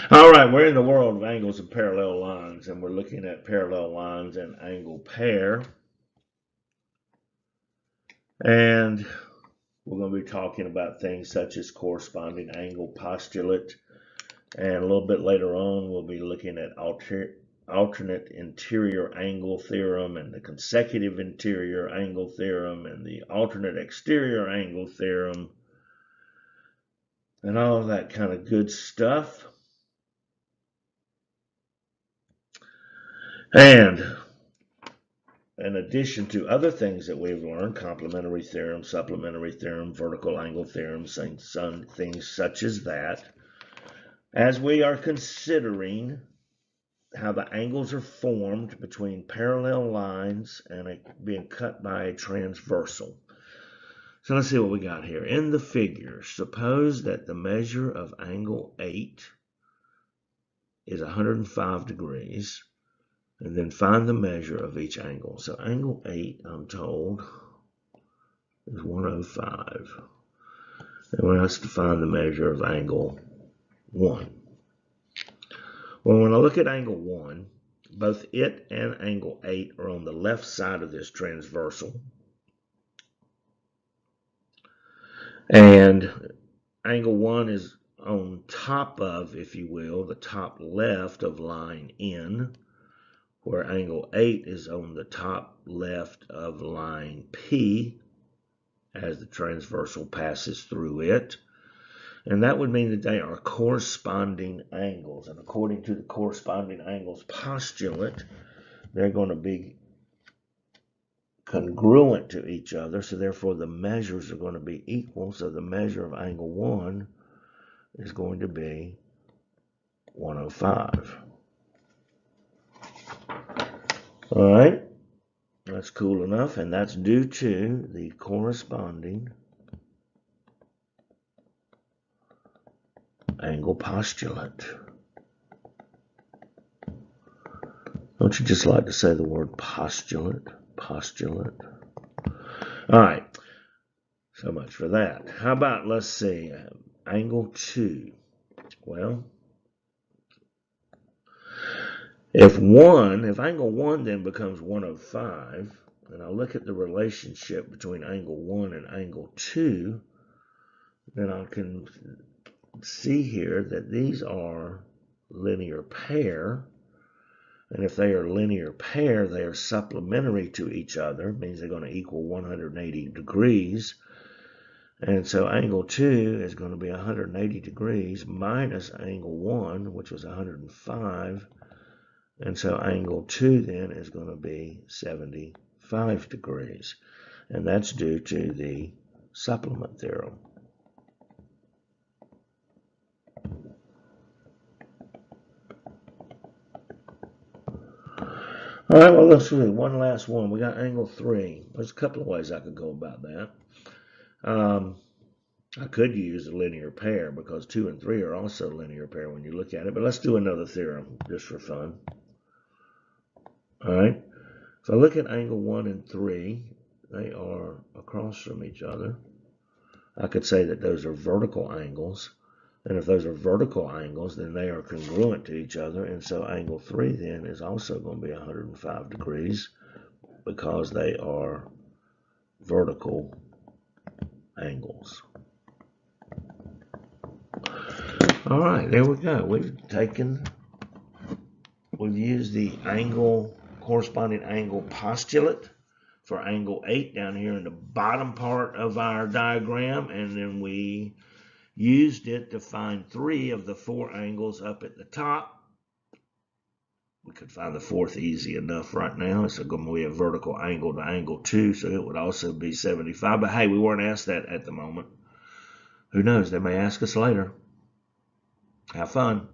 All right, we're in the world of angles and parallel lines, and we're looking at parallel lines and angle pair. And we're going to be talking about things such as corresponding angle postulate. And a little bit later on, we'll be looking at alternate interior angle theorem and the consecutive interior angle theorem and the alternate exterior angle theorem and all of that kind of good stuff. And in addition to other things that we've learned, complementary theorem, supplementary theorem, vertical angle theorem, things such as that, as we are considering how the angles are formed between parallel lines and being cut by a transversal. So let's see what we got here. In the figure, suppose that the measure of angle 8 is 105 degrees, and then find the measure of each angle. So angle 8, I'm told, is 105. And we're asked to find the measure of angle 1. Well, when I look at angle 1, both it and angle 8 are on the left side of this transversal. And angle 1 is on top of, if you will, the top left of line N, where angle 8 is on the top left of line P as the transversal passes through it. And that would mean that they are corresponding angles. And according to the corresponding angles postulate, they're going to be congruent to each other. So therefore, the measures are going to be equal. So the measure of angle 1 is going to be 105. All right. That's cool enough. And that's due to the corresponding angle postulate. Don't you just like to say the word postulate? Postulate. All right. So much for that. How about, let's see, angle 2. Well, if angle 1 then becomes 105, and I look at the relationship between angle 1 and angle 2, then I can see here that these are linear pair. And if they are linear pair, they are supplementary to each other. It means they're going to equal 180 degrees. And so angle 2 is going to be 180 degrees minus angle 1, which was 105. And so angle 2 then is going to be 75 degrees. And that's due to the supplement theorem. All right, well, let's do one last one. We got angle 3. There's a couple of ways I could go about that. I could use a linear pair because 2 and 3 are also linear pair when you look at it. But let's do another theorem just for fun. All right. If I look at angle 1 and 3, they are across from each other. I could say that those are vertical angles. And if those are vertical angles, then they are congruent to each other. And so angle 3 then is also going to be 105 degrees because they are vertical angles. All right, there we go. We've used the corresponding angle postulate for angle 8 down here in the bottom part of our diagram, and then we used it to find 3 of the 4 angles up at the top. We could find the 4th easy enough right now. It's going to be a vertical angle to angle 2, so it would also be 75. But hey, we weren't asked that at the moment. Who knows? They may ask us later. Have fun.